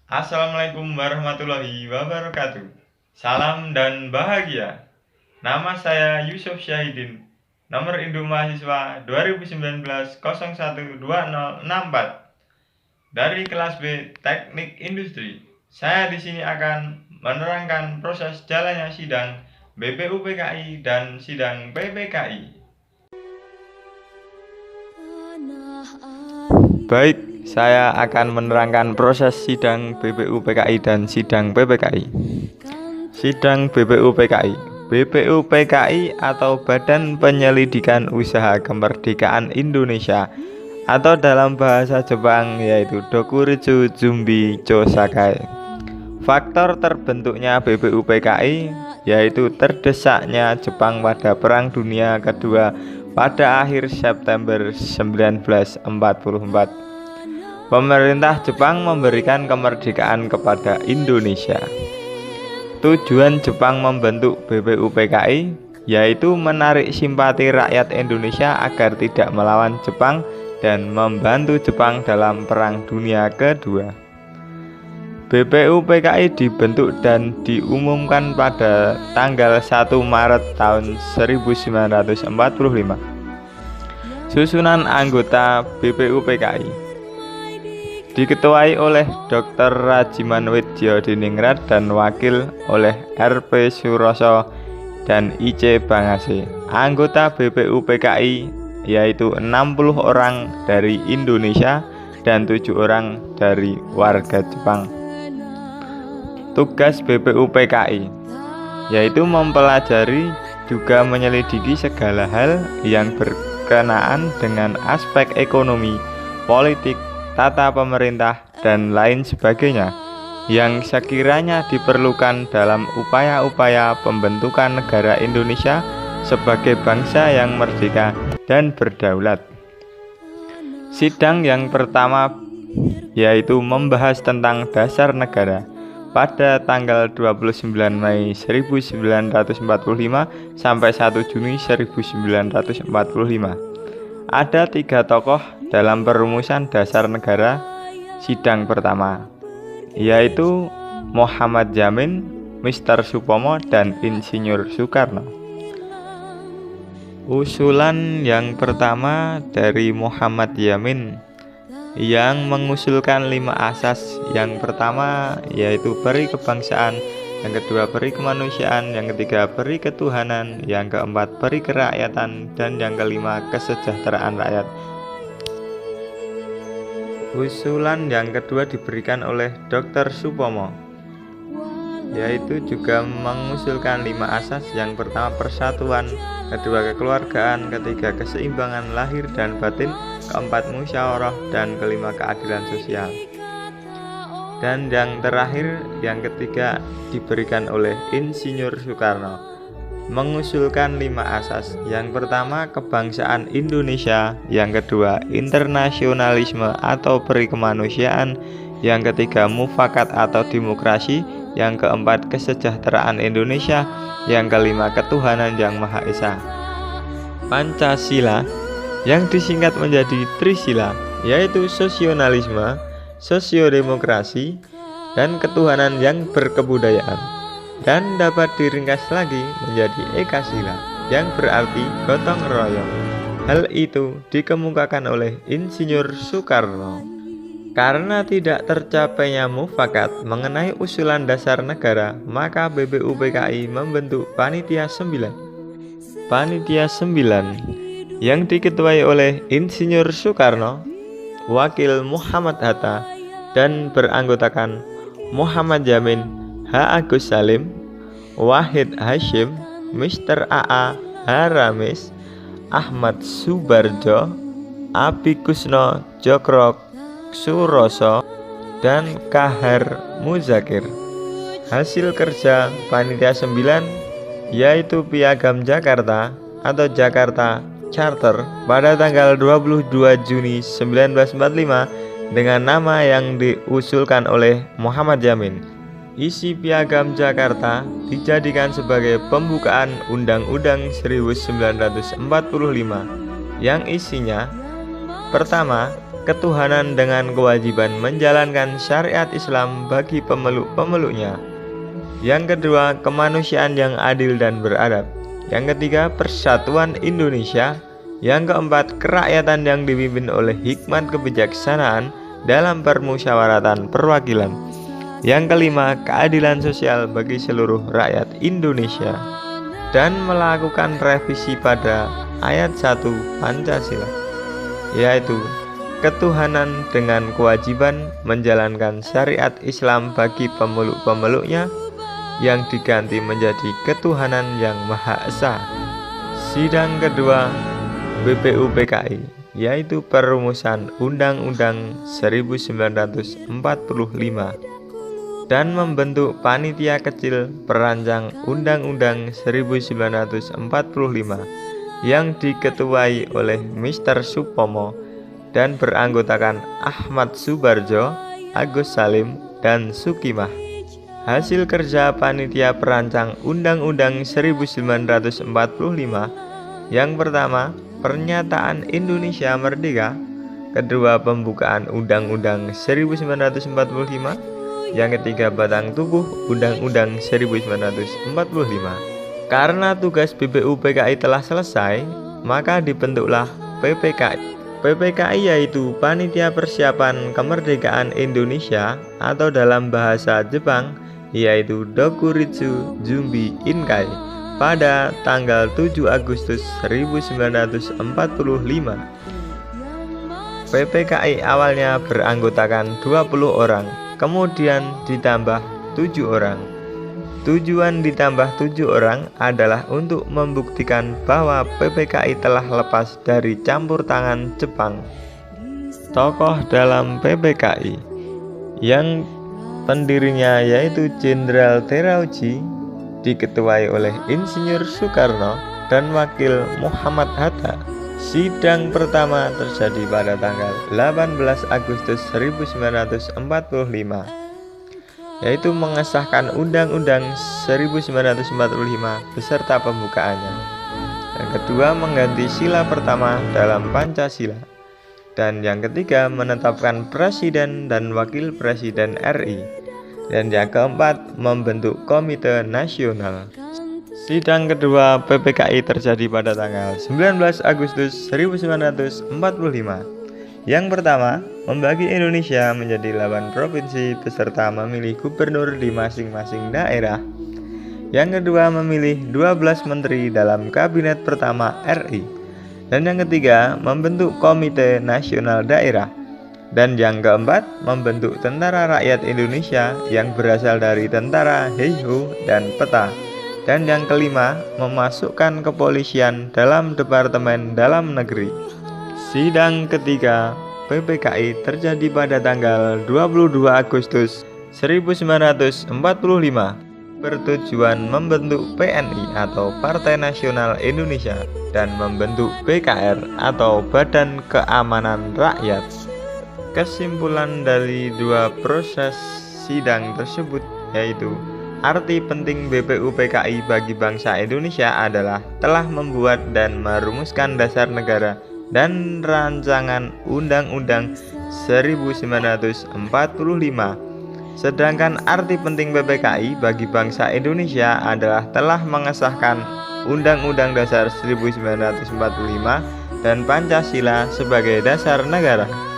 Assalamualaikum warahmatullahi wabarakatuh. Salam dan bahagia. Nama saya Yusuf Syahidin. Nomor induk mahasiswa 2019 012064 dari kelas B Teknik Industri. Saya di sini akan menerangkan proses jalannya sidang BPUPKI dan sidang PPKI. Baik, saya akan menerangkan proses sidang BPUPKI dan sidang PPKI. Sidang BPUPKI. BPUPKI atau Badan Penyelidikan Usaha Kemerdekaan Indonesia atau dalam bahasa Jepang yaitu Dokuritsu Jumbi Chosakai. Faktor terbentuknya BPUPKI yaitu terdesaknya Jepang pada Perang Dunia Kedua pada akhir September 1944. Pemerintah Jepang memberikan kemerdekaan kepada Indonesia. Tujuan Jepang membentuk BPUPKI yaitu menarik simpati rakyat Indonesia agar tidak melawan Jepang dan membantu Jepang dalam Perang Dunia Kedua. BPUPKI dibentuk dan diumumkan pada tanggal 1 Maret tahun 1945. Susunan anggota BPUPKI diketuai oleh Dr. Rajiman Widjodiningrat dan wakil oleh R.P. Suroso dan I.C. Bangase. Anggota BPUPKI yaitu 60 orang dari Indonesia dan 7 orang dari warga Jepang. Tugas BPUPKI yaitu mempelajari juga menyelidiki segala hal yang berkenaan dengan aspek ekonomi, politik, tata pemerintah, dan lain sebagainya yang sekiranya diperlukan dalam upaya-upaya pembentukan negara Indonesia sebagai bangsa yang merdeka dan berdaulat. Sidang yang pertama yaitu membahas tentang dasar negara pada tanggal 29 Mei 1945 sampai 1 Juni 1945. Ada 3 tokoh dalam perumusan dasar negara sidang pertama, yaitu Muhammad Yamin, Mr. Supomo, dan Insinyur Soekarno. Usulan yang pertama dari Muhammad Yamin yang mengusulkan 5 asas. Yang pertama yaitu peri kebangsaan, yang kedua peri kemanusiaan, yang ketiga peri ketuhanan, yang keempat peri kerakyatan, dan yang kelima kesejahteraan rakyat. Usulan yang kedua diberikan oleh Dr. Supomo, yaitu juga mengusulkan 5 asas. Yang pertama persatuan, kedua kekeluargaan, ketiga keseimbangan lahir dan batin, keempat musyawarah, dan kelima keadilan sosial. Dan yang terakhir, yang ketiga diberikan oleh Insinyur Soekarno, mengusulkan 5 asas. Yang pertama kebangsaan Indonesia, yang kedua internasionalisme atau peri kemanusiaan, yang ketiga mufakat atau demokrasi, yang keempat kesejahteraan Indonesia, yang kelima ketuhanan yang Maha Esa. Pancasila yang disingkat menjadi Trisila yaitu sosionalisme, sosiodemokrasi, dan ketuhanan yang berkebudayaan, dan dapat diringkas lagi menjadi Ekasila yang berarti gotong royong. Hal itu dikemukakan oleh Insinyur Soekarno. Karena tidak tercapainya mufakat mengenai usulan dasar negara, maka BPUPKI membentuk Panitia 9. Panitia 9 yang diketuai oleh Insinyur Soekarno, wakil Muhammad Hatta, dan beranggotakan Muhammad Yamin, H. Agus Salim, Wahid Hasyim, Mr. A.A. Haramis, Ahmad Subarjo, Abi Kusno Jokro Suroso, dan Kahar Muzakir. Hasil kerja Panitia 9 yaitu Piagam Jakarta atau Jakarta Charter pada tanggal 22 Juni 1945 dengan nama yang diusulkan oleh Muhammad Yamin. Isi Piagam Jakarta dijadikan sebagai pembukaan Undang-Undang 1945 yang isinya: pertama, ketuhanan dengan kewajiban menjalankan syariat Islam bagi pemeluk-pemeluknya. Yang kedua, kemanusiaan yang adil dan beradab. Yang ketiga, persatuan Indonesia. Yang keempat, kerakyatan yang dipimpin oleh hikmat kebijaksanaan dalam permusyawaratan perwakilan. Yang kelima, keadilan sosial bagi seluruh rakyat Indonesia. Dan melakukan revisi pada ayat 1 Pancasila, yaitu ketuhanan dengan kewajiban menjalankan syariat Islam bagi pemeluk-pemeluknya, yang diganti menjadi ketuhanan yang Maha Esa. Sidang kedua BPUPKI, yaitu perumusan Undang-Undang 1945 dan membentuk panitia kecil perancang Undang-Undang 1945 yang diketuai oleh Mr. Supomo dan beranggotakan Ahmad Subarjo, Agus Salim, dan Sukimah. Hasil kerja panitia perancang Undang-Undang 1945 yang pertama, pernyataan Indonesia Merdeka. Kedua, pembukaan Undang-Undang 1945. Yang ketiga, batang tubuh Undang-Undang 1945. Karena tugas BPUPKI telah selesai, maka dibentuklah PPKI. PPKI yaitu Panitia Persiapan Kemerdekaan Indonesia, atau dalam bahasa Jepang yaitu Dokuritsu Jumbi Inkai, pada tanggal 7 Agustus 1945. PPKI awalnya beranggotakan 20 orang, kemudian ditambah 7 orang. Tujuan ditambah 7 orang adalah untuk membuktikan bahwa PPKI telah lepas dari campur tangan Jepang. Tokoh dalam PPKI yang pendirinya yaitu Jenderal Terauchi, diketuai oleh Insinyur Soekarno dan Wakil Muhammad Hatta. Sidang pertama terjadi pada tanggal 18 Agustus 1945, yaitu mengesahkan Undang-Undang 1945 beserta pembukaannya. Yang kedua, mengganti sila pertama dalam Pancasila. Dan yang ketiga, menetapkan Presiden dan Wakil Presiden RI. Dan yang keempat, membentuk Komite Nasional. Sidang kedua PPKI terjadi pada tanggal 19 Agustus 1945. Yang pertama, membagi Indonesia menjadi 8 provinsi beserta memilih gubernur di masing-masing daerah. Yang kedua, memilih 12 menteri dalam kabinet pertama RI. Dan yang ketiga, membentuk Komite Nasional Daerah. Dan yang keempat, membentuk Tentara Rakyat Indonesia yang berasal dari Tentara Heiho dan Peta. Dan yang kelima, memasukkan kepolisian dalam Departemen Dalam Negeri. Sidang ketiga PPKI terjadi pada tanggal 22 Agustus 1945, bertujuan membentuk PNI atau Partai Nasional Indonesia dan membentuk BKR atau Badan Keamanan Rakyat. Kesimpulan dari dua proses sidang tersebut yaitu arti penting BPUPKI bagi bangsa Indonesia adalah telah membuat dan merumuskan dasar negara dan rancangan Undang-Undang 1945. Sedangkan arti penting PPKI bagi bangsa Indonesia adalah telah mengesahkan Undang-Undang Dasar 1945 dan Pancasila sebagai dasar negara.